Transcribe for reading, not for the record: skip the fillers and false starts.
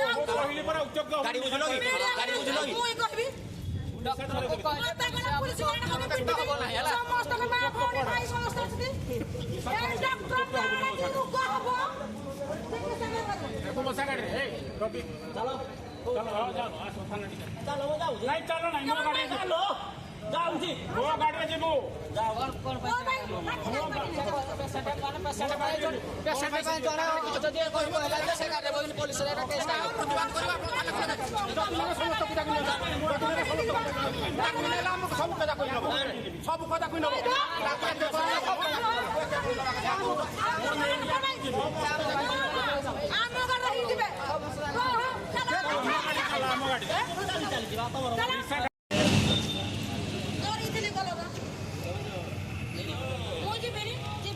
गाड़ी बुझलो कि गाड़ी बुझलो कि मुई कहबी माता गला पुलिस वाला हम पिट समस्त के मां भौणी भाई समस्त छथि ए डॉक्टर के रुको हबो बसा गाड़ी रे रवि चलो चलो जाओ थाना चलो जाओ नहीं चलो नहीं मो गाड़ी चलो जाओ जी वो गाड़ी में जीबो जाओ कौन पेशेंट जरा जदी कोई होला जे से गाड़ी बोल पुलिस रे केस का प्रतिवाद करबा समस्त पूजा कर सब कथा कहि नबो सब कथा कहि नबो आम गाड़ी रही दिबे आम गाड़ी चल जीवा तमरो मुझे बेरी डॉक्टर